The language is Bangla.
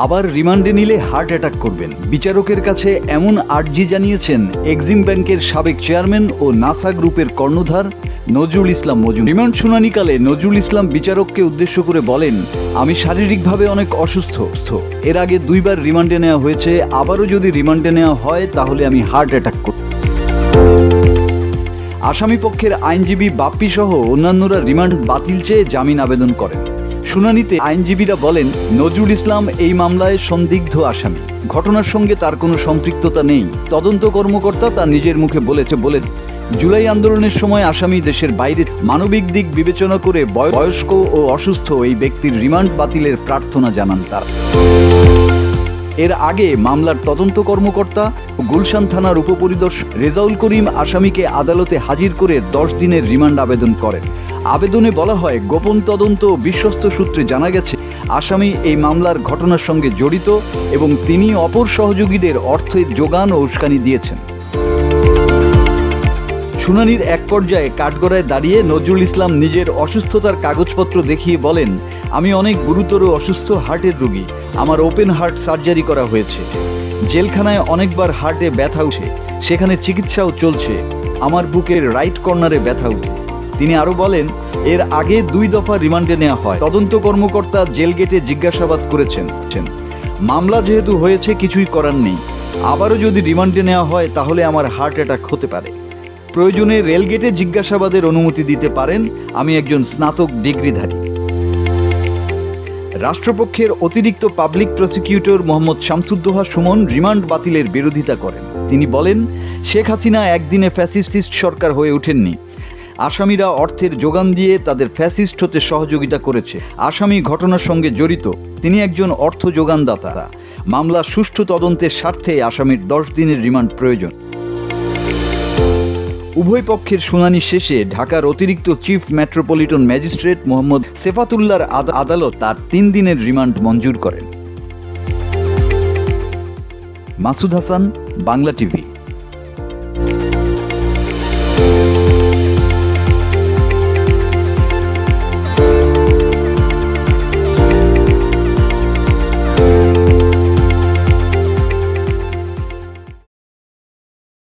আবার রিমান্ডে নিলে হার্ট অ্যাটাক করবেন। বিচারকের কাছে এমন আর্জি জানিয়েছেন এক্সিম ব্যাংকের সাবেক চেয়ারম্যান ও নাসা গ্রুপের কর্ণধার নজরুল ইসলাম মজুমদার। রিমান্ড শুনানিকালে নজরুল ইসলাম বিচারককে উদ্দেশ্য করে বলেন, আমি শারীরিকভাবে অনেক অসুস্থ। এর আগে 2 বার রিমান্ডে নেওয়া হয়েছে, আবারও যদি রিমান্ডে নেওয়া হয় তাহলে আমি হার্ট অ্যাটাক করব। আসামি পক্ষের আইনজীবী বাপ্পি সহ অন্যান্যরা রিমান্ড বাতিল চেয়ে জামিন আবেদন করেন। শুনানিতে আইনজীবীরা বলেন, নজরুল ইসলাম এই মামলায় সন্দিগ্ধ আসামি, ঘটনার সঙ্গে তার কোনো সম্পৃক্ততা নেই। তদন্ত কর্মকর্তা তা নিজের মুখে বলেন। জুলাই আন্দোলনের সময় আসামি দেশের বাইরে। মানবিক দিক বিবেচনা করে বয়স্ক ও অসুস্থ এই ব্যক্তির রিমান্ড বাতিলের প্রার্থনা জানান তারা। এর আগে মামলার তদন্ত কর্মকর্তা ও গুলশান থানার উপপরিদর্শক রেজাউল করিম আসামিকে আদালতে হাজির করে 10 দিনের রিমান্ড আবেদন করেন। আবেদনে বলা হয়, গোপন তদন্ত ও বিশ্বস্ত সূত্রে জানা গেছে আসামি এই মামলার ঘটনার সঙ্গে জড়িত এবং তিনি অপর সহযোগীদের অর্থের যোগান ও উস্কানি দিয়েছেন। শুনানির এক পর্যায়ে কাঠগড়ায় দাঁড়িয়ে নজরুল ইসলাম নিজের অসুস্থতার কাগজপত্র দেখিয়ে বলেন, আমি অনেক গুরুতর অসুস্থ হার্টের রোগী। আমার ওপেন হার্ট সার্জারি করা হয়েছে। জেলখানায় অনেকবার হার্টে ব্যথা উঠে, সেখানে চিকিৎসাও চলছে। আমার বুকের রাইট কর্নারে ব্যথা উঠে। তিনি আরও বলেন, এর আগে 2 দফা রিমান্ডে নেওয়া হয়। তদন্ত কর্মকর্তা জেল গেটে জিজ্ঞাসাবাদ করেছেন, মামলা যেহেতু হয়েছে কিছুই করার নেই, আবারও যদি রিমান্ডে নেওয়া হয় তাহলে আমার হার্ট অ্যাটাক হতে পারে। প্রয়োজনে রেলগেটে জিজ্ঞাসাবাদের অনুমতি দিতে পারেন। আমি একজন স্নাতক ডিগ্রিধারী। রাষ্ট্রপক্ষের অতিরিক্ত public prosecutor Mohammad Shamsuddoha Suman remand বাতিলের বিরোধিতা করেন। তিনি বলেন, শেখ হাসিনা একদিনে ফ্যাসিস্ট সরকার হয়ে ওঠেননি। আসামিরা অর্থের যোগান দিয়ে তাদের ফ্যাসিস্ট হতে সহযোগিতা করেছে। আসামি ঘটনার সঙ্গে জড়িত, তিনি একজন অর্থ যোগানদাতা। মামলা সুষ্ঠু তদন্তের স্বার্থে আসামির 10 দিনের রিমান্ড প্রয়োজন। উভয় পক্ষের শুনানি শেষে ঢাকার অতিরিক্ত চিফ মেট্রোপলিটন ম্যাজিস্ট্রেট মোহাম্মদ সেফাতুল্লাহর আদালত তার 3 দিনের রিমান্ড মঞ্জুর করেন। মাসুদ হাসান, বাংলা টিভি।